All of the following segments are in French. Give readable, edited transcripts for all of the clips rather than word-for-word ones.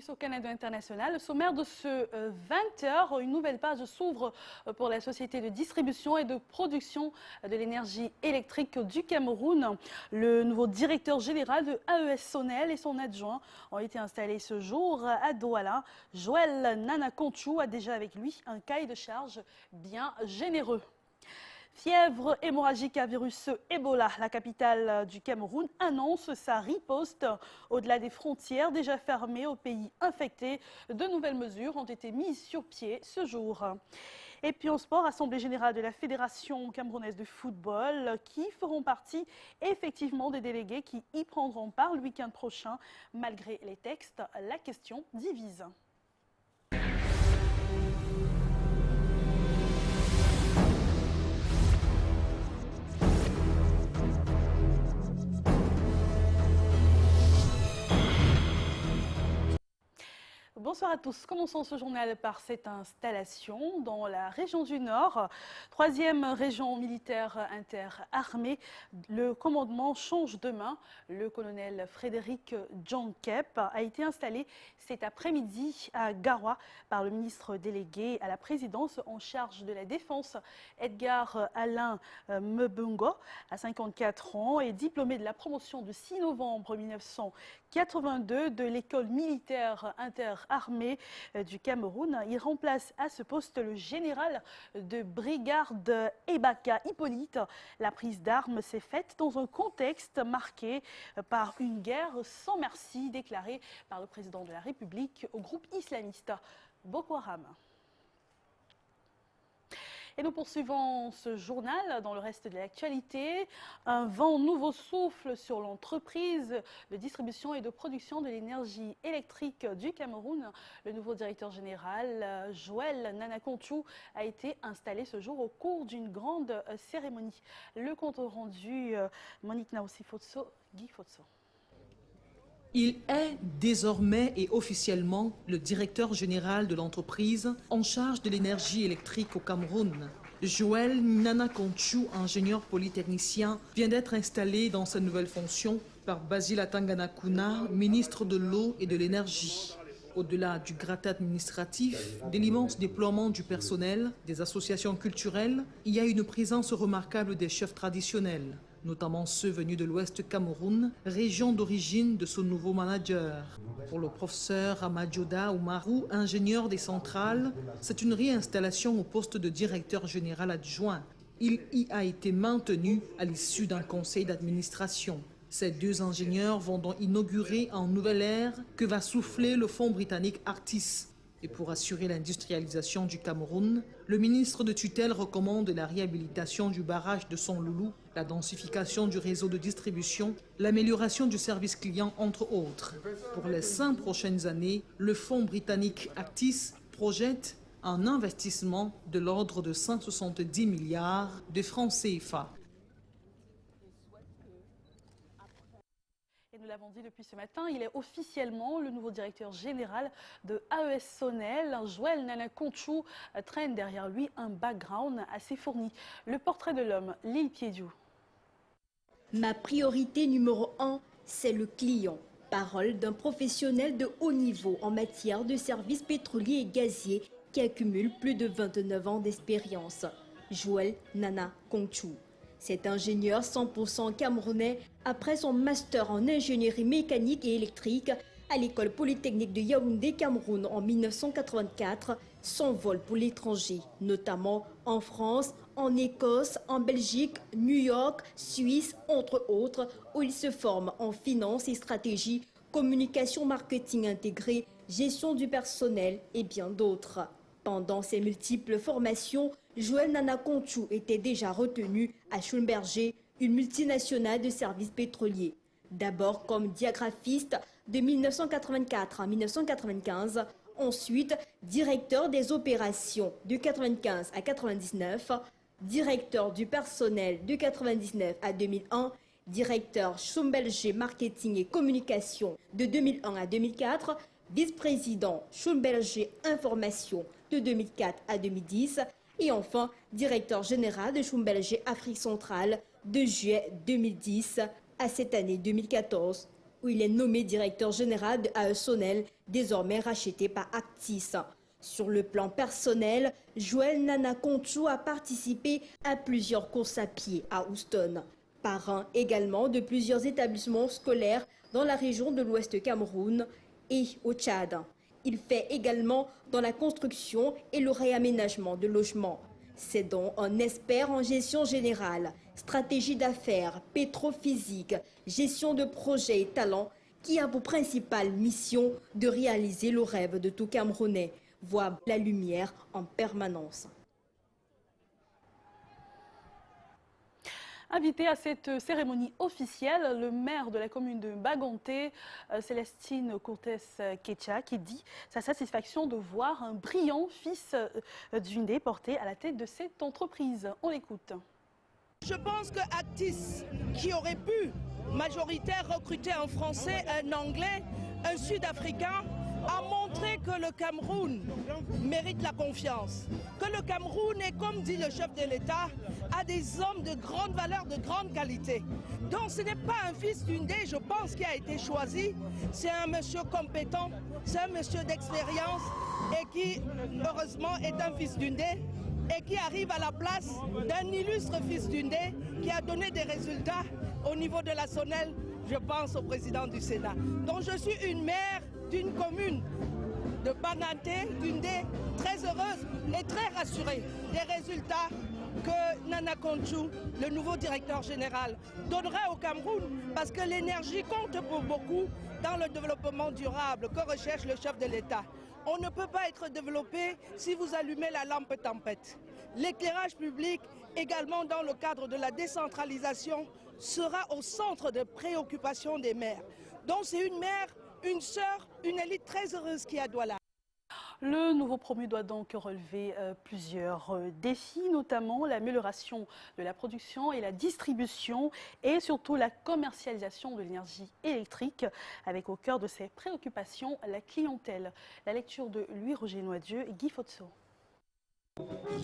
Plus au Canada international. Le sommaire de ce 20h, une nouvelle page s'ouvre pour la société de distribution et de production de l'énergie électrique du Cameroun. Le nouveau directeur général de AES Sonel et son adjoint ont été installés ce jour à Douala. Joël Nana Conchou a déjà avec lui un cahier de charge bien généreux. Fièvre hémorragique à virus Ebola, la capitale du Cameroun annonce sa riposte. Au-delà des frontières déjà fermées aux pays infectés, de nouvelles mesures ont été mises sur pied ce jour. Et puis en sport, Assemblée générale de la Fédération camerounaise de football qui feront partie effectivement des délégués qui y prendront part le week-end prochain. Malgré les textes, la question divise. Bonsoir à tous. Commençons ce journal par cette installation dans la région du Nord, 3e région militaire interarmée. Le commandement change de main. Le colonel Frédéric Djonkep a été installé cet après-midi à Garoua par le ministre délégué à la présidence en charge de la défense, Edgar Alain Mbungo, à 54 ans et diplômé de la promotion de 6 novembre 1982 de l'école militaire interarmée du Cameroun. Il remplace à ce poste le général de brigade Ebaka Hippolyte. La prise d'armes s'est faite dans un contexte marqué par une guerre sans merci déclarée par le président de la République au groupe islamiste Boko Haram. Et nous poursuivons ce journal dans le reste de l'actualité. Un vent nouveau souffle sur l'entreprise de distribution et de production de l'énergie électrique du Cameroun. Le nouveau directeur général, Joël Nana Conchou, a été installé ce jour au cours d'une grande cérémonie. Le compte rendu, Monique Naosi Fotso, Guy Fotso. Il est désormais et officiellement le directeur général de l'entreprise en charge de l'énergie électrique au Cameroun. Joël Nana Conchou, ingénieur polytechnicien, vient d'être installé dans sa nouvelle fonction par Basil Atanganakuna, ministre de l'eau et de l'énergie. Au-delà du gratin administratif, de l'immense déploiement du personnel, des associations culturelles, il y a une présence remarquable des chefs traditionnels, notamment ceux venus de l'Ouest Cameroun, région d'origine de ce nouveau manager. Pour le professeur Amadjoda Oumarou, ingénieur des centrales, c'est une réinstallation au poste de directeur général adjoint. Il y a été maintenu à l'issue d'un conseil d'administration. Ces deux ingénieurs vont donc inaugurer en nouvelle ère que va souffler le fonds britannique Artis. Et pour assurer l'industrialisation du Cameroun, le ministre de tutelle recommande la réhabilitation du barrage de Son Loulou, la densification du réseau de distribution, l'amélioration du service client, entre autres. Pour les 5 prochaines années, le fonds britannique Actis projette un investissement de l'ordre de 170 milliards de francs CFA. Nous l'avons dit depuis ce matin, il est officiellement le nouveau directeur général de AES Sonel. Joël Nana Conchou traîne derrière lui un background assez fourni. Le portrait de l'homme, Lille Piediou. Ma priorité numéro 1, c'est le client. Parole d'un professionnel de haut niveau en matière de services pétroliers et gaziers qui accumule plus de 29 ans d'expérience. Joël Nana Conchou. Cet ingénieur 100% camerounais, après son master en ingénierie mécanique et électrique à l'école polytechnique de Yaoundé, Cameroun en 1984, s'envole pour l'étranger, notamment en France, en Écosse, en Belgique, New York, Suisse, entre autres, où il se forme en finance et stratégie, communication marketing intégré, gestion du personnel et bien d'autres. Pendant ces multiples formations, Joël Nana Conchou était déjà retenu à Schlumberger, une multinationale de services pétroliers. D'abord comme diagraphiste de 1984 à 1995, ensuite directeur des opérations de 1995 à 1999, directeur du personnel de 1999 à 2001, directeur Schlumberger marketing et communication de 2001 à 2004, vice-président Schlumberger information de 2004 à 2010 et enfin directeur général de Schlumberger Afrique centrale de juillet 2010 à cette année 2014. où il est nommé directeur général de AE Sonel, désormais racheté par Actis. Sur le plan personnel, Joël Nana Conchou a participé à plusieurs courses à pied à Houston, parrain également de plusieurs établissements scolaires dans la région de l'Ouest Cameroun et au Tchad. Il fait également dans la construction et le réaménagement de logements. C'est donc un expert en gestion générale, stratégie d'affaires, pétrophysique, gestion de projets et talents qui a pour principale mission de réaliser le rêve de tout Camerounais, voir la lumière en permanence. Invité à cette cérémonie officielle, le maire de la commune de Baganté, Célestine Cortés-Kecha, qui dit sa satisfaction de voir un brillant fils d'Undé porté à la tête de cette entreprise. On l'écoute. Je pense que Actis, qui aurait pu majoritaire recruter un Français, un Anglais, un Sud-Africain, a montré que le Cameroun mérite la confiance. Que le Cameroun est, comme dit le chef de l'État, a des hommes de grande valeur, de grande qualité. Donc ce n'est pas un fils d'Undé, je pense, qui a été choisi. C'est un monsieur compétent, c'est un monsieur d'expérience et qui, heureusement, est un fils d'Undé et qui arrive à la place d'un illustre fils d'Undé qui a donné des résultats au niveau de la Sonel, je pense au président du Sénat. Donc je suis une maire d'une commune de Baganté, d'Undé, très heureuse et très rassurée des résultats que Nana Conchou, le nouveau directeur général, donnera au Cameroun parce que l'énergie compte pour beaucoup dans le développement durable que recherche le chef de l'État. On ne peut pas être développé si vous allumez la lampe tempête. L'éclairage public, également dans le cadre de la décentralisation, sera au centre de préoccupation des maires. Donc c'est une mère, une sœur, une élite très heureuse qui est à Douala. Le nouveau promu doit donc relever plusieurs défis, notamment l'amélioration de la production et la distribution et surtout la commercialisation de l'énergie électrique avec au cœur de ses préoccupations la clientèle. La lecture de Louis-Roger Noadieu et Guy Fotso.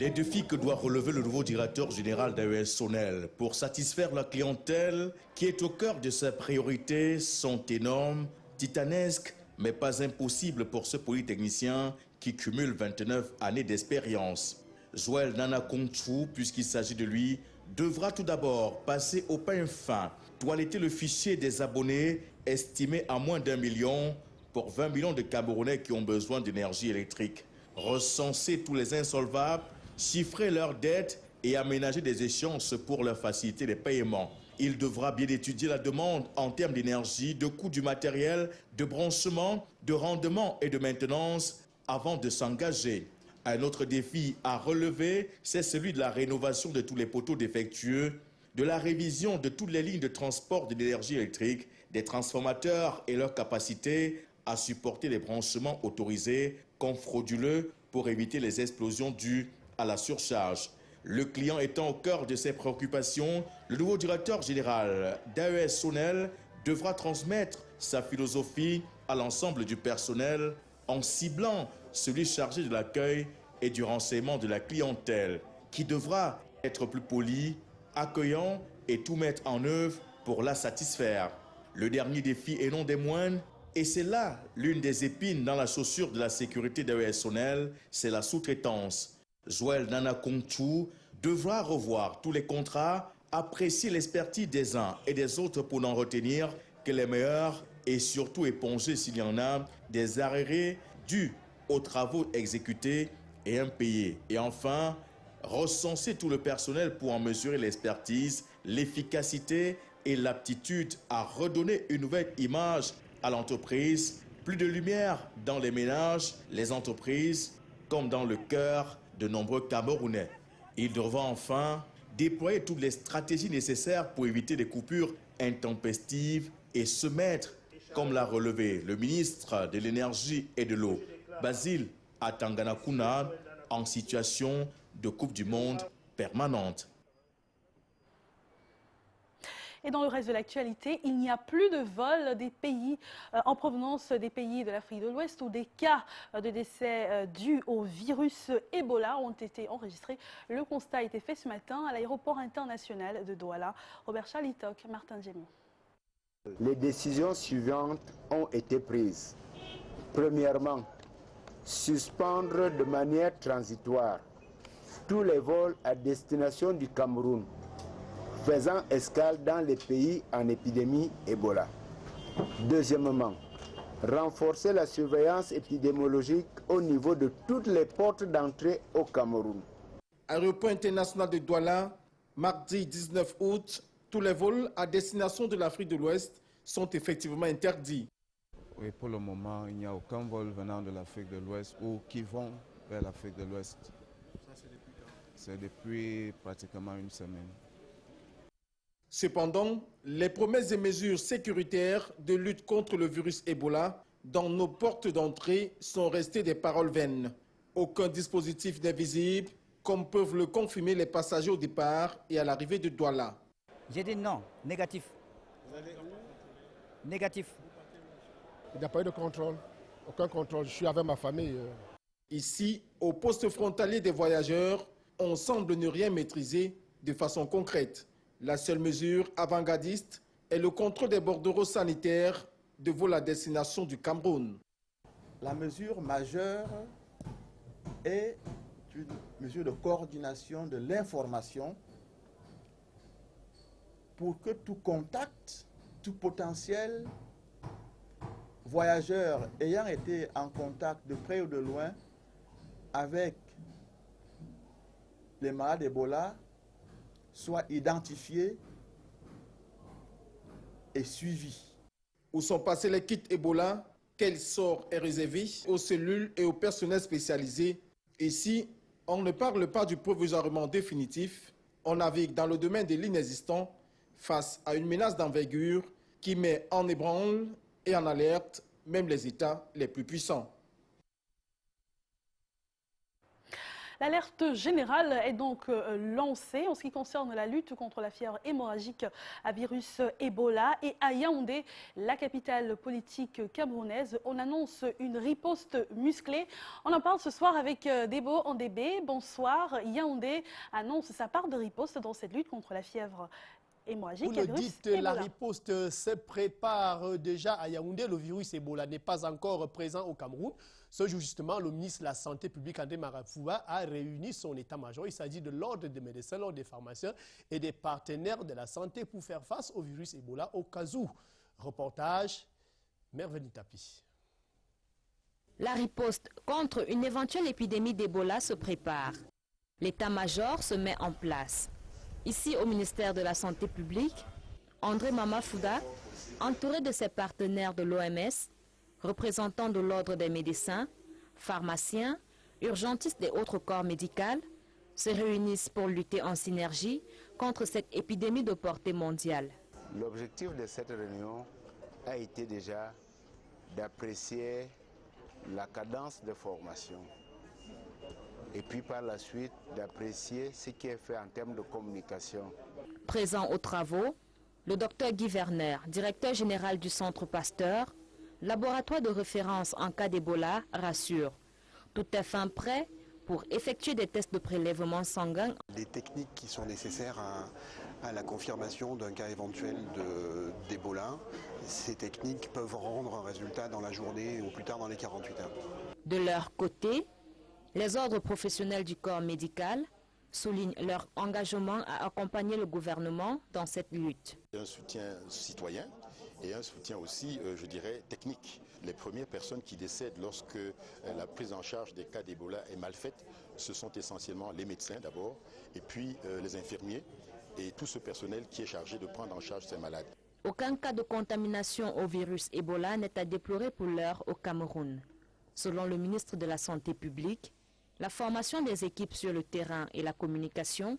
Les défis que doit relever le nouveau directeur général d'AES Sonel pour satisfaire la clientèle qui est au cœur de ses priorités sont énormes, titanesques, mais pas impossibles pour ce polytechnicien qui cumule 29 années d'expérience. Joël Nana Conchou, puisqu'il s'agit de lui, devra tout d'abord passer au pain fin, toiletter le fichier des abonnés estimé à moins d'1 million pour 20 millions de Camerounais qui ont besoin d'énergie électrique. Recenser tous les insolvables, chiffrer leurs dettes et aménager des échéances pour leur faciliter les paiements. Il devra bien étudier la demande en termes d'énergie, de coût du matériel, de branchement, de rendement et de maintenance avant de s'engager. Un autre défi à relever, c'est celui de la rénovation de tous les poteaux défectueux, de la révision de toutes les lignes de transport de l'énergie électrique, des transformateurs et leur capacité à supporter les branchements autorisés comme frauduleux pour éviter les explosions dues à la surcharge. Le client étant au cœur de ses préoccupations, le nouveau directeur général d'AES Sonel devra transmettre sa philosophie à l'ensemble du personnel en ciblant celui chargé de l'accueil et du renseignement de la clientèle, qui devra être plus poli, accueillant et tout mettre en œuvre pour la satisfaire. Le dernier défi et non des moindres, et c'est là l'une des épines dans la chaussure de la sécurité d'AES Sonel, c'est la sous-traitance. Joël Nana Conchou devra revoir tous les contrats, apprécier l'expertise des uns et des autres pour n'en retenir que les meilleurs et surtout éponger s'il y en a des arriérés dus aux travaux exécutés et impayés. Et enfin, recenser tout le personnel pour en mesurer l'expertise, l'efficacité et l'aptitude à redonner une nouvelle image à l'entreprise. Plus de lumière dans les ménages, les entreprises, comme dans le cœur de nombreux Camerounais. Il devra enfin déployer toutes les stratégies nécessaires pour éviter des coupures intempestives et se mettre, comme l'a relevé le ministre de l'Énergie et de l'Eau, Basile Atanganakuna, en situation de Coupe du Monde permanente. Et dans le reste de l'actualité, il n'y a plus de vols des pays en provenance des pays de l'Afrique de l'Ouest où des cas de décès dus au virus Ebola ont été enregistrés. Le constat a été fait ce matin à l'aéroport international de Douala. Robert Charlitok, Martin Djemi. Les décisions suivantes ont été prises. Premièrement, suspendre de manière transitoire tous les vols à destination du Cameroun faisant escale dans les pays en épidémie Ebola. Deuxièmement, renforcer la surveillance épidémiologique au niveau de toutes les portes d'entrée au Cameroun. Aéroport international de Douala, mardi 19 août, tous les vols à destination de l'Afrique de l'Ouest sont effectivement interdits. Oui, pour le moment, il n'y a aucun vol venant de l'Afrique de l'Ouest ou qui vont vers l'Afrique de l'Ouest. Ça, c'est depuis quand? C'est depuis pratiquement une semaine. Cependant, les promesses et mesures sécuritaires de lutte contre le virus Ebola dans nos portes d'entrée sont restées des paroles vaines. Aucun dispositif n'est visible, comme peuvent le confirmer les passagers au départ et à l'arrivée de Douala. J'ai dit non, négatif. Vous allez où? Négatif. Il n'y a pas eu de contrôle, aucun contrôle. Je suis avec ma famille. Ici, au poste frontalier des voyageurs, on semble ne rien maîtriser de façon concrète. La seule mesure avant-gardiste est le contrôle des bordereaux sanitaires de vols à destination du Cameroun. La mesure majeure est une mesure de coordination de l'information pour que tout contact, tout potentiel voyageur ayant été en contact de près ou de loin avec les malades Ebola soit identifié et suivi. Où sont passés les kits Ebola? Quel sort est réservé aux cellules et au personnel spécialisé? Ici, on ne parle pas du provisoirement définitif, on navigue dans le domaine de l'inexistant face à une menace d'envergure qui met en ébranle et en alerte même les États les plus puissants. L'alerte générale est donc lancée en ce qui concerne la lutte contre la fièvre hémorragique à virus Ebola. Et à Yaoundé, la capitale politique camerounaise, on annonce une riposte musclée. On en parle ce soir avec Debo Andébé. Bonsoir. Yaoundé annonce sa part de riposte dans cette lutte contre la fièvre hémorragique. Vous le dites, la riposte se prépare déjà à Yaoundé. Le virus Ebola n'est pas encore présent au Cameroun. Ce jour, justement, le ministre de la Santé publique, André Marafoua, a réuni son état-major. Il s'agit de l'ordre des médecins, l'ordre des pharmaciens et des partenaires de la santé pour faire face au virus Ebola au cas où. Reportage, Merveille Tapi. La riposte contre une éventuelle épidémie d'Ebola se prépare. L'état-major se met en place. Ici, au ministère de la Santé publique, André Marafoua, entouré de ses partenaires de l'OMS, représentants de l'ordre des médecins, pharmaciens, urgentistes et autres corps médicaux, se réunissent pour lutter en synergie contre cette épidémie de portée mondiale. L'objectif de cette réunion a été déjà d'apprécier la cadence de formation et puis par la suite d'apprécier ce qui est fait en termes de communication. Présent aux travaux, le docteur Guy Werner, directeur général du Centre Pasteur, laboratoire de référence en cas d'Ebola, rassure. Tout est fin prêt pour effectuer des tests de prélèvement sanguin. Les techniques qui sont nécessaires à la confirmation d'un cas éventuel d'Ebola, ces techniques peuvent rendre un résultat dans la journée ou plus tard dans les 48 heures. De leur côté, les ordres professionnels du corps médical soulignent leur engagement à accompagner le gouvernement dans cette lutte. Un soutien citoyen et un soutien aussi, je dirais, technique. Les premières personnes qui décèdent lorsque la prise en charge des cas d'Ebola est mal faite, ce sont essentiellement les médecins d'abord, et puis les infirmiers et tout ce personnel qui est chargé de prendre en charge ces malades. Aucun cas de contamination au virus Ebola n'est à déplorer pour l'heure au Cameroun. Selon le ministre de la Santé publique, la formation des équipes sur le terrain et la communication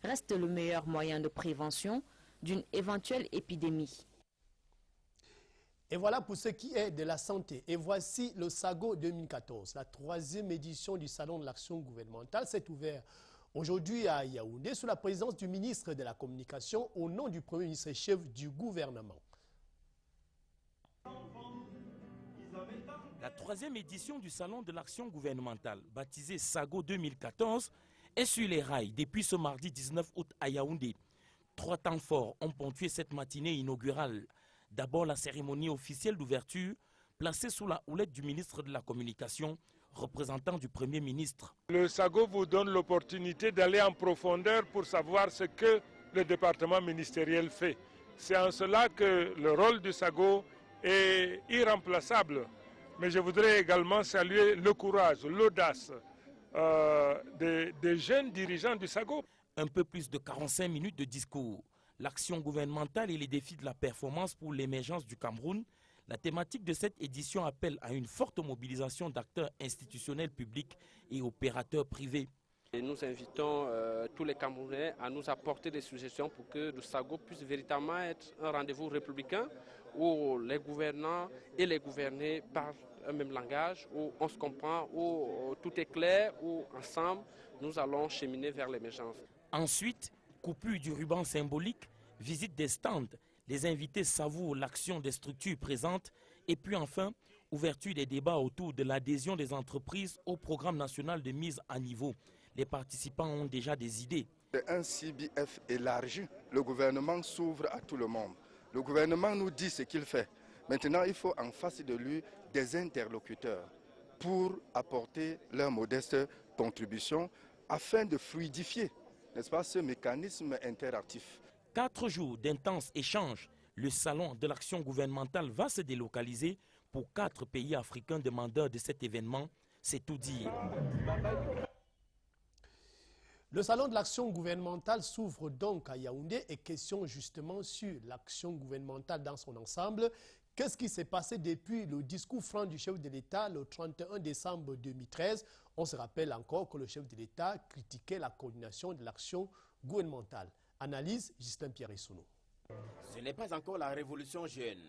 restent le meilleur moyen de prévention d'une éventuelle épidémie. Et voilà pour ce qui est de la santé. Et voici le SAGO 2014. La 3e édition du Salon de l'action gouvernementale s'est ouverte aujourd'hui à Yaoundé sous la présidence du ministre de la Communication au nom du Premier ministre chef du gouvernement. La 3e édition du Salon de l'action gouvernementale, baptisé SAGO 2014, est sur les rails depuis ce mardi 19 août à Yaoundé. 3 temps forts ont ponctué cette matinée inaugurale. D'abord la cérémonie officielle d'ouverture, placée sous la houlette du ministre de la Communication, représentant du Premier ministre. Le SAGO vous donne l'opportunité d'aller en profondeur pour savoir ce que le département ministériel fait. C'est en cela que le rôle du SAGO est irremplaçable. Mais je voudrais également saluer le courage, l'audace des jeunes dirigeants du SAGO. Un peu plus de 45 minutes de discours. L'action gouvernementale et les défis de la performance pour l'émergence du Cameroun. La thématique de cette édition appelle à une forte mobilisation d'acteurs institutionnels publics et opérateurs privés. Et nous invitons tous les Camerounais à nous apporter des suggestions pour que le SAGO puisse véritablement être un rendez-vous républicain où les gouvernants et les gouvernés parlent un même langage, où on se comprend, où tout est clair, où ensemble nous allons cheminer vers l'émergence. Ensuite, coupure du ruban symbolique, visite des stands, les invités savourent l'action des structures présentes et puis enfin, ouverture des débats autour de l'adhésion des entreprises au programme national de mise à niveau. Les participants ont déjà des idées. Un CBF élargi, le gouvernement s'ouvre à tout le monde. Le gouvernement nous dit ce qu'il fait. Maintenant, il faut en face de lui des interlocuteurs pour apporter leur modeste contribution afin de fluidifier, n'est-ce pas, ce mécanisme interactif. 4 jours d'intenses échanges. Le salon de l'action gouvernementale va se délocaliser pour 4 pays africains demandeurs de cet événement. C'est tout dire. Le salon de l'action gouvernementale s'ouvre donc à Yaoundé et question justement sur l'action gouvernementale dans son ensemble. Qu'est-ce qui s'est passé depuis le discours franc du chef de l'État le 31 décembre 2013? On se rappelle encore que le chef de l'État critiquait la coordination de l'action gouvernementale. Analyse Justin Pierre-Essounou. Ce n'est pas encore la révolution jeune,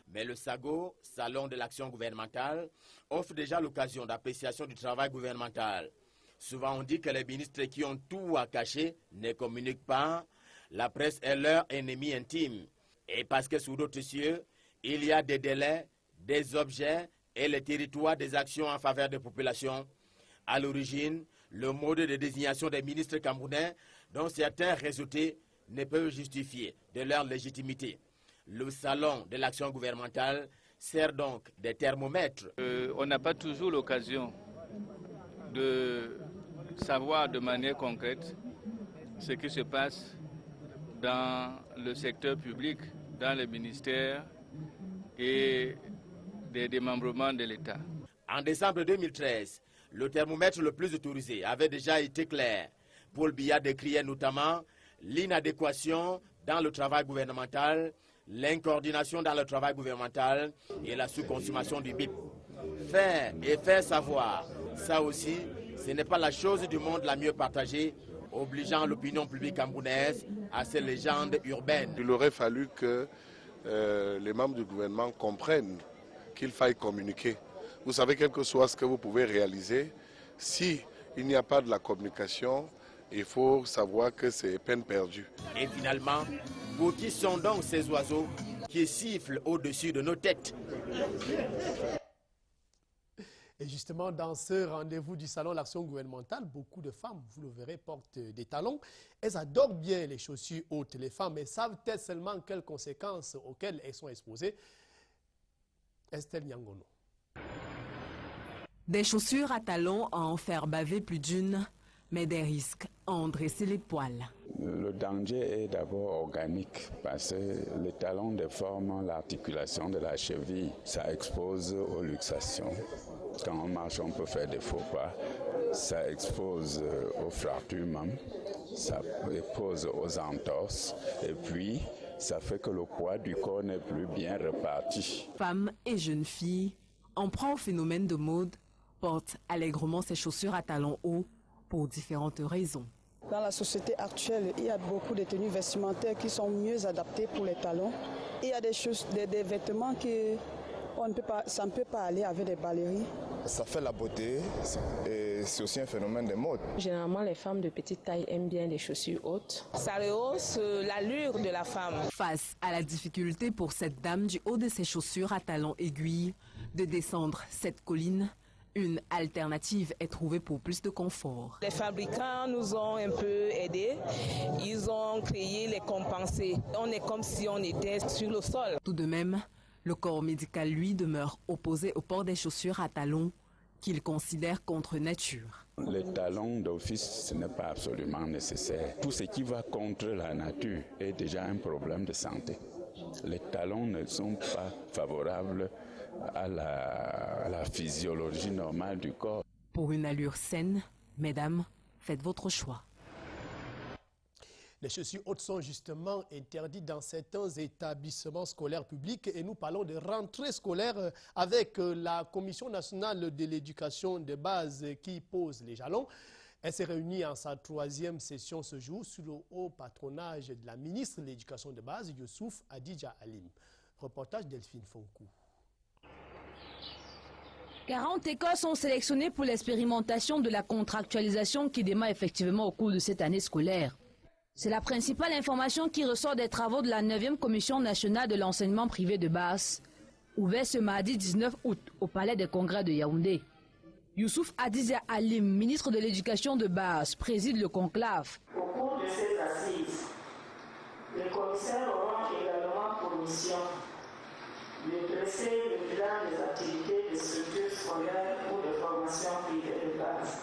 mais le SAGO, Salon de l'action gouvernementale, offre déjà l'occasion d'appréciation du travail gouvernemental. Souvent on dit que les ministres qui ont tout à cacher ne communiquent pas. La presse est leur ennemi intime. Et parce que sous d'autres cieux, il y a des délais, des objets et les territoires des actions en faveur des populations. À l'origine, le mode de désignation des ministres camerounais, dont certains résultats ne peuvent justifier de leur légitimité. Le salon de l'action gouvernementale sert donc de thermomètre. On n'a pas toujours l'occasion de savoir de manière concrète ce qui se passe dans le secteur public, dans les ministères et des démembrements de l'État. En décembre 2013, le thermomètre le plus autorisé avait déjà été clair. Paul Biya décriait notamment l'inadéquation dans le travail gouvernemental, l'incoordination dans le travail gouvernemental et la sous-consommation du BIP. Faire et faire savoir, ça aussi, ce n'est pas la chose du monde la mieux partagée, obligeant l'opinion publique camerounaise à ces légendes urbaines. Il aurait fallu que les membres du gouvernement comprennent qu'il faille communiquer. Vous savez, quel que soit ce que vous pouvez réaliser, si il n'y a pas de la communication, il faut savoir que c'est peine perdue. Et finalement, pour qui sont donc ces oiseaux qui sifflent au-dessus de nos têtes? Et justement, dans ce rendez-vous du salon de l'action gouvernementale, beaucoup de femmes, vous le verrez, portent des talons. Elles adorent bien les chaussures hautes. Les femmes, mais savent-elles seulement quelles conséquences auxquelles elles sont exposées? Estelle Nyangono. Des chaussures à talons à en faire baver plus d'une, mais des risques à en dresser les poils. Le danger est d'abord organique parce que les talons déforment l'articulation de la cheville. Ça expose aux luxations. Quand on marche, on peut faire des faux pas. Ça expose aux fractures même. Ça expose aux entorses. Et puis, ça fait que le poids du corps n'est plus bien reparti. Femmes et jeunes filles, en proie au phénomène de mode, portent allègrement ces chaussures à talons hauts pour différentes raisons. Dans la société actuelle, il y a beaucoup de tenues vestimentaires qui sont mieux adaptées pour les talons. Il y a des vêtements qui ça ne peut pas aller avec des ballerines. Ça fait la beauté et c'est aussi un phénomène de mode. Généralement, les femmes de petite taille aiment bien les chaussures hautes. Ça rehausse l'allure de la femme. Face à la difficulté pour cette dame du haut de ses chaussures à talons aiguilles de descendre cette colline, une alternative est trouvée pour plus de confort. Les fabricants nous ont un peu aidés. Ils ont créé est compensé. On est comme si on était sur le sol. Tout de même, le corps médical, lui, demeure opposé au port des chaussures à talons qu'il considère contre nature. Les talons d'office, ce n'est pas absolument nécessaire. Tout ce qui va contre la nature est déjà un problème de santé. Les talons ne sont pas favorables à la physiologie normale du corps. Pour une allure saine, mesdames, faites votre choix. Les chaussures hautes sont justement interdites dans certains établissements scolaires publics et nous parlons de rentrée scolaire avec la Commission nationale de l'éducation de base qui pose les jalons. Elle s'est réunie en sa 3e session ce jour sous le haut patronage de la ministre de l'éducation de base, Youssouf Adidja Alim. Reportage Delphine Fonkou. 40 écoles sont sélectionnées pour l'expérimentation de la contractualisation qui démarre effectivement au cours de cette année scolaire. C'est la principale information qui ressort des travaux de la 9e Commission nationale de l'enseignement privé de base, ouvert ce mardi 19 août au Palais des Congrès de Yaoundé. Youssouf Adidja Alim, ministre de l'Éducation de base, préside le conclave. Au cours de ces assises, les commissaires auront également pour mission de dresser le bilan des activités des structures scolaires ou de formation privée de base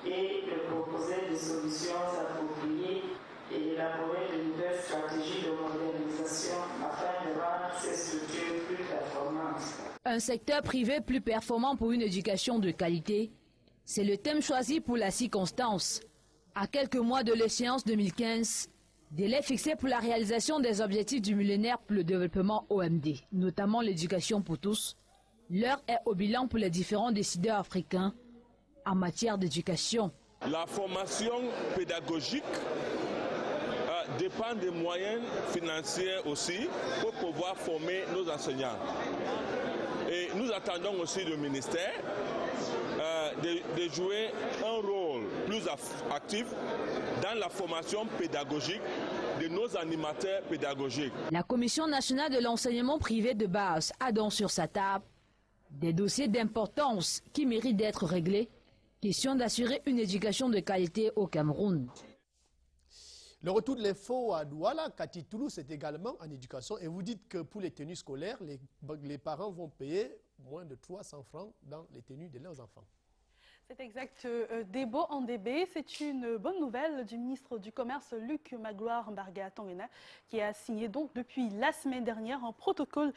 et de proposer des solutions appropriées et élaborer de nouvelles stratégies de modernisation afin de rendre ces structures plus performantes. Un secteur privé plus performant pour une éducation de qualité, c'est le thème choisi pour la circonstance. À quelques mois de l'échéance 2015, délai fixé pour la réalisation des objectifs du millénaire pour le développement OMD, notamment l'éducation pour tous, l'heure est au bilan pour les différents décideurs africains en matière d'éducation. La formation pédagogique dépend des moyens financiers aussi pour pouvoir former nos enseignants. Et nous attendons aussi le ministère de jouer un rôle plus actif dans la formation pédagogique de nos animateurs pédagogiques. La Commission nationale de l'enseignement privé de base a donc sur sa table des dossiers d'importance qui méritent d'être réglés. Question d'assurer une éducation de qualité au Cameroun. Le retour de l'info à Douala, Kati Toulouse, c'est également en éducation. Et vous dites que pour les tenues scolaires, les parents vont payer moins de 300 francs dans les tenues de leurs enfants. C'est exact, Debo en DB. C'est une bonne nouvelle du ministre du Commerce, Luc Magloire Mbarga Tangena, qui a signé donc depuis la semaine dernière un protocole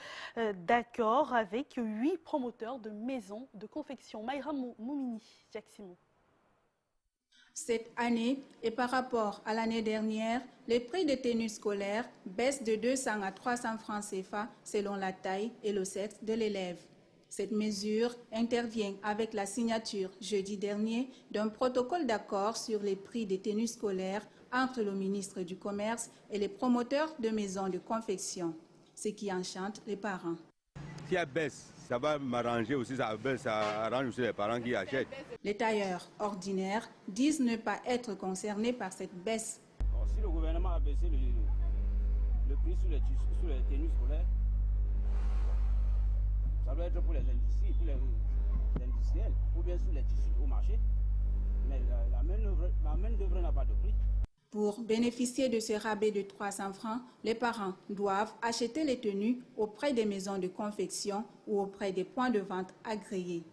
d'accord avec 8 promoteurs de maisons de confection. Maïra Moumini, Jacques Simon. Cette année, et par rapport à l'année dernière, les prix des tenues scolaires baissent de 200 à 300 francs CFA selon la taille et le sexe de l'élève. Cette mesure intervient avec la signature jeudi dernier d'un protocole d'accord sur les prix des tenues scolaires entre le ministre du Commerce et les promoteurs de maisons de confection, ce qui enchante les parents. Si elle baisse, ça va m'arranger aussi, ça arrange aussi les parents qui achètent. Les tailleurs ordinaires disent ne pas être concernés par cette baisse. Si le gouvernement a baissé le prix sur les tenues scolaires, ça doit être pour les industries, pour les industriels, ou bien sur les tissus au marché. Mais la main-d'œuvre n'a pas de prix. Pour bénéficier de ce rabais de 300 francs, les parents doivent acheter les tenues auprès des maisons de confection ou auprès des points de vente agréés.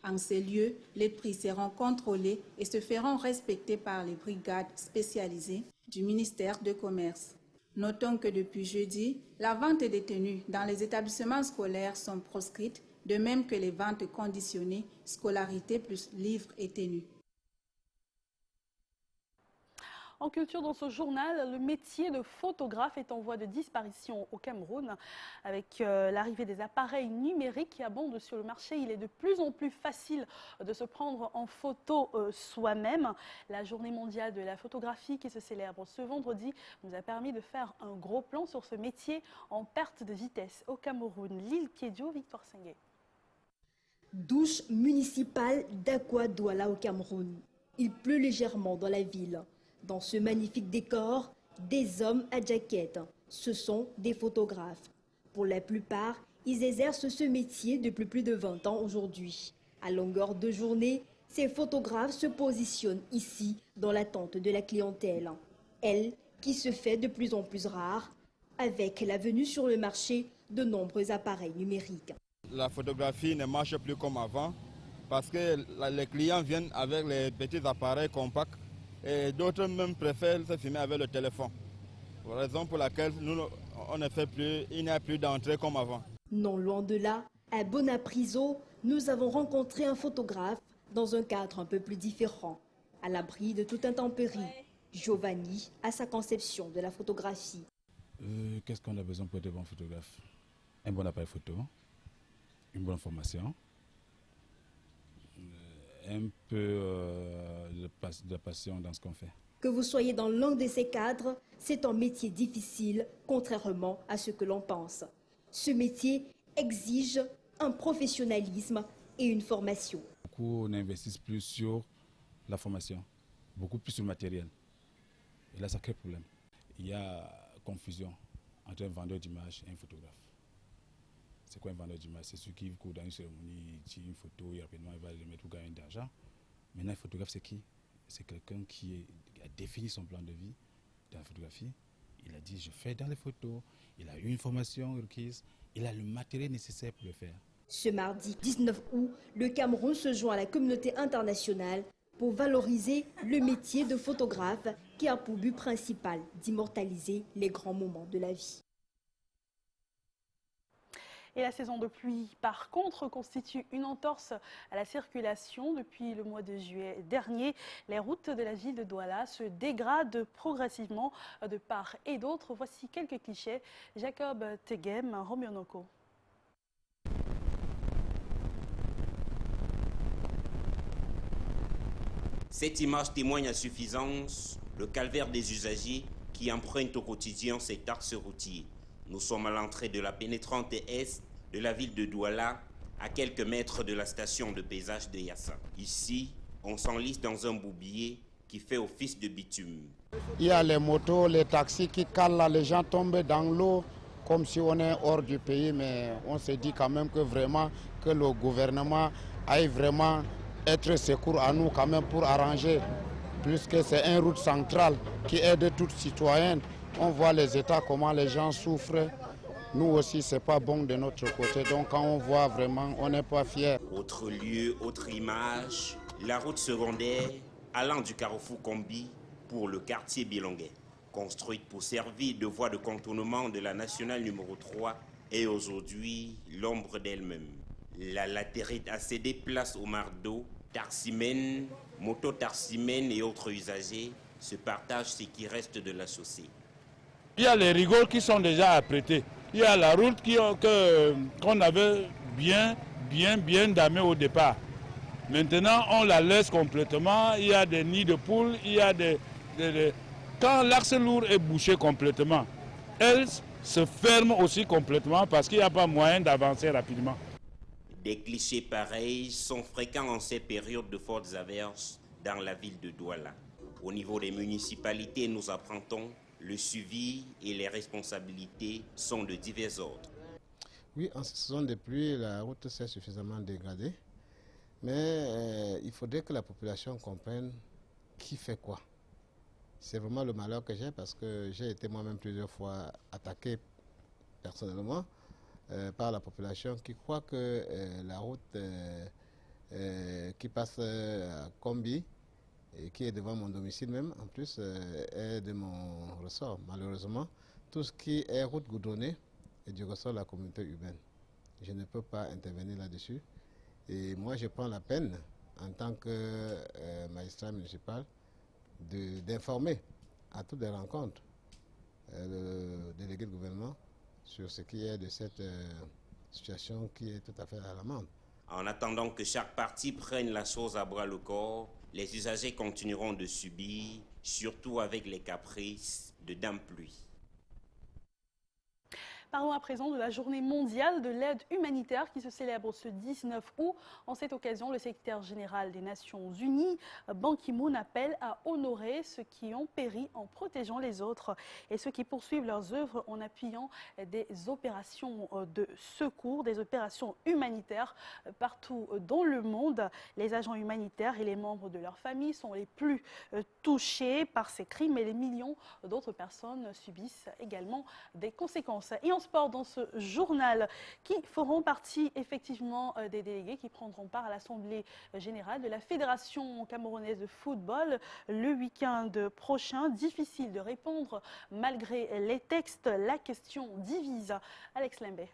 En ces lieux, les prix seront contrôlés et se feront respecter par les brigades spécialisées du ministère du Commerce. Notons que depuis jeudi, la vente des tenues dans les établissements scolaires sont proscrites, de même que les ventes conditionnées, scolarité plus livres et tenues. En culture, dans ce journal, le métier de photographe est en voie de disparition au Cameroun. Avec l'arrivée des appareils numériques qui abondent sur le marché, il est de plus en plus facile de se prendre en photo soi-même. La journée mondiale de la photographie qui se célèbre ce vendredi nous a permis de faire un gros plan sur ce métier en perte de vitesse au Cameroun. L'île Kédio, Victoire Sengue. Douche municipale d'Akwa-Douala au Cameroun. Il pleut légèrement dans la ville. Dans ce magnifique décor, des hommes à jaquette. Ce sont des photographes. Pour la plupart, ils exercent ce métier depuis plus de 20 ans aujourd'hui. À longueur de journée, ces photographes se positionnent ici dans l'attente de la clientèle. Elle, qui se fait de plus en plus rare avec la venue sur le marché de nombreux appareils numériques. La photographie ne marche plus comme avant parce que les clients viennent avec les petits appareils compacts et d'autres même préfèrent se filmer avec le téléphone. Raison pour laquelle nous, on ne fait plus, il n'y a plus d'entrée comme avant. Non loin de là, à Bonapriso, nous avons rencontré un photographe dans un cadre un peu plus différent. À l'abri de toute intempérie, Giovanni a sa conception de la photographie. Qu'est-ce qu'on a besoin pour être bon photographe? Un bon appareil photo, une bonne formation, un peu de passion dans ce qu'on fait. Que vous soyez dans l'un de ces cadres, c'est un métier difficile, contrairement à ce que l'on pense. Ce métier exige un professionnalisme et une formation. Beaucoup n'investissent plus sur la formation, beaucoup plus sur le matériel. Et là, ça crée problème. Il y a confusion entre un vendeur d'images et un photographe. C'est quoi un vendeur d'image? C'est celui qui court dans une cérémonie, il tire une photo et rapidement il va le mettre pour gagner de l'argent. Maintenant, un photographe, c'est qui? C'est quelqu'un qui a défini son plan de vie dans la photographie. Il a dit, je fais dans les photos. Il a eu une formation requise. Il a le matériel nécessaire pour le faire. Ce mardi 19 août, le Cameroun se joint à la communauté internationale pour valoriser le métier de photographe qui a pour but principal d'immortaliser les grands moments de la vie. Et la saison de pluie, par contre, constitue une entorse à la circulation. Depuis le mois de juillet dernier, les routes de la ville de Douala se dégradent progressivement de part et d'autre. Voici quelques clichés. Jacob Tegem, Romionoko. Cette image témoigne à suffisance le calvaire des usagers qui empruntent au quotidien cet axe routier. Nous sommes à l'entrée de la pénétrante est de la ville de Douala, à quelques mètres de la station de paysage de Yassa. Ici, on s'enlise dans un bourbier qui fait office de bitume. Il y a les motos, les taxis qui calent là, les gens tombent dans l'eau comme si on est hors du pays, mais on se dit quand même que vraiment que le gouvernement aille vraiment être secours à nous quand même pour arranger, puisque c'est une route centrale qui aide tout citoyen. On voit les États, comment les gens souffrent. Nous aussi, ce n'est pas bon de notre côté. Donc quand on voit vraiment, on n'est pas fiers. Autre lieu, autre image, la route secondaire allant du carrefour Kombi pour le quartier Bilongué. Construite pour servir de voie de contournement de la nationale numéro 3 est aujourd'hui l'ombre d'elle-même. La latérite a cédé place au mardeau. Tarsimène, moto-tarsimène et autres usagers se partagent ce qui reste de la chaussée. Il y a les rigoles qui sont déjà apprêtées. Il y a la route qu'on avait bien damée au départ. Maintenant, on la laisse complètement. Il y a des nids de poules, il y a Quand l'axe lourd est bouché complètement, elle se ferme aussi complètement parce qu'il n'y a pas moyen d'avancer rapidement. Des clichés pareils sont fréquents en ces périodes de fortes averses dans la ville de Douala. Au niveau des municipalités, nous apprendons le suivi et les responsabilités sont de divers ordres. Oui, en cette saison de pluie, la route s'est suffisamment dégradée. Mais il faudrait que la population comprenne qui fait quoi. C'est vraiment le malheur que j'ai parce que j'ai été moi-même plusieurs fois attaqué personnellement par la population qui croit que la route qui passe à Kombi et qui est devant mon domicile même, en plus, est de mon ressort. Malheureusement, tout ce qui est route goudronnée est du ressort de la communauté urbaine. Je ne peux pas intervenir là-dessus. Et moi, je prends la peine, en tant que magistrat municipal, d'informer à toutes les rencontres le délégué de gouvernement sur ce qui est de cette situation qui est tout à fait alarmante. En attendant que chaque partie prenne la chose à bras le corps, les usagers continueront de subir, surtout avec les caprices de Dame Pluie. Parlons à présent de la journée mondiale de l'aide humanitaire qui se célèbre ce 19 août. En cette occasion, le secrétaire général des Nations Unies, Ban Ki-moon, appelle à honorer ceux qui ont péri en protégeant les autres et ceux qui poursuivent leurs œuvres en appuyant des opérations de secours, des opérations humanitaires partout dans le monde. Les agents humanitaires et les membres de leur famille sont les plus touchés par ces crimes et les millions d'autres personnes subissent également des conséquences. Et en sport, dans ce journal, qui feront partie effectivement des délégués qui prendront part à l'Assemblée générale de la Fédération camerounaise de football le week-end prochain. Difficile de répondre malgré les textes. La question divise. Alex Lembé.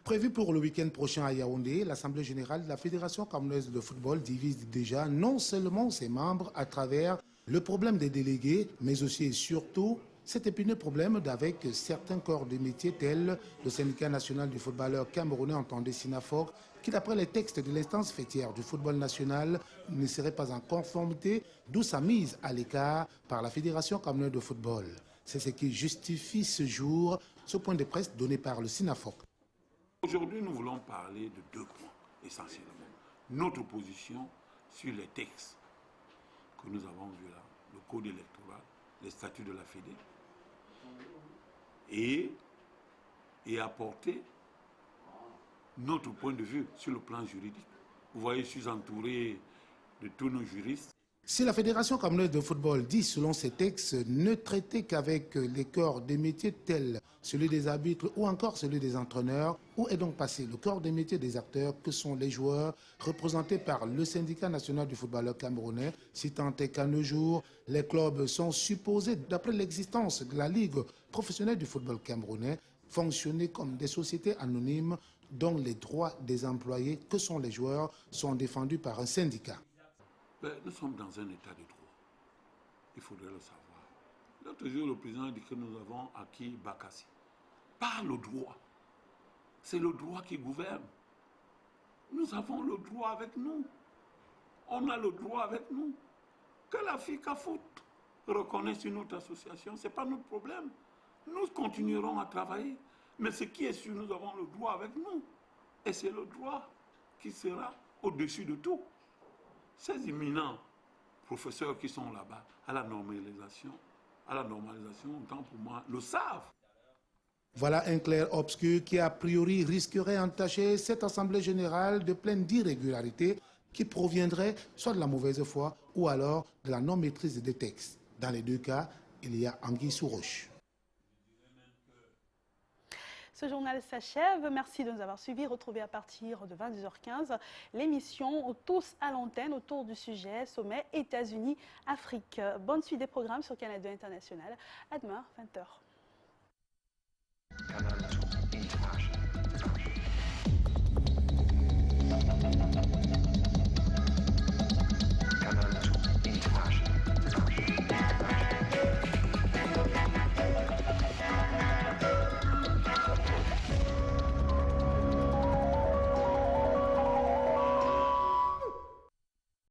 Prévu pour le week-end prochain à Yaoundé, l'Assemblée générale de la Fédération camerounaise de football divise déjà non seulement ses membres à travers le problème des délégués, mais aussi et surtout cet épineux problème avec certains corps de métier tels le syndicat national du footballeur camerounais entendé SINAFOC, qui d'après les textes de l'instance fêtière du football national ne serait pas en conformité, d'où sa mise à l'écart par la Fédération camerounaise de football. C'est ce qui justifie ce jour ce point de presse donné par le SINAFOC. Aujourd'hui, nous voulons parler de deux points essentiellement. Notre position sur les textes que nous avons vus là, le code électoral, les statuts de la Fédé, et apporter notre point de vue sur le plan juridique. Vous voyez, je suis entouré de tous nos juristes. Si la Fédération camerounaise de football dit, selon ses textes, ne traiter qu'avec les corps des métiers tels celui des arbitres ou encore celui des entraîneurs, où est donc passé le corps des métiers des acteurs que sont les joueurs représentés par le syndicat national du footballeur camerounais, si tant est qu'à nos jours, les clubs sont supposés, d'après l'existence de la Ligue professionnelle du football camerounais, fonctionner comme des sociétés anonymes dont les droits des employés, que sont les joueurs, sont défendus par un syndicat. Nous sommes dans un état de droit. Il faudrait le savoir. L'autre jour, le président dit que nous avons acquis Bakassi. Par le droit. C'est le droit qui gouverne. Nous avons le droit avec nous. On a le droit avec nous. Que la FICAFOOT reconnaisse une autre association, ce n'est pas notre problème. Nous continuerons à travailler. Mais ce qui est sûr, nous avons le droit avec nous. Et c'est le droit qui sera au-dessus de tout. Ces imminents professeurs qui sont là-bas à la normalisation, autant pour moi, le savent. Voilà un clair-obscur qui a priori risquerait d'entacher cette Assemblée générale de pleine d'irrégularités qui proviendrait soit de la mauvaise foi ou alors de la non-maîtrise des textes. Dans les deux cas, il y a anguille sous roche. Ce journal s'achève. Merci de nous avoir suivis. Retrouvez à partir de 22h15 l'émission Tous à l'antenne autour du sujet Sommet États-Unis-Afrique. Bonne suite des programmes sur Canal 2 International. À demain, 20h.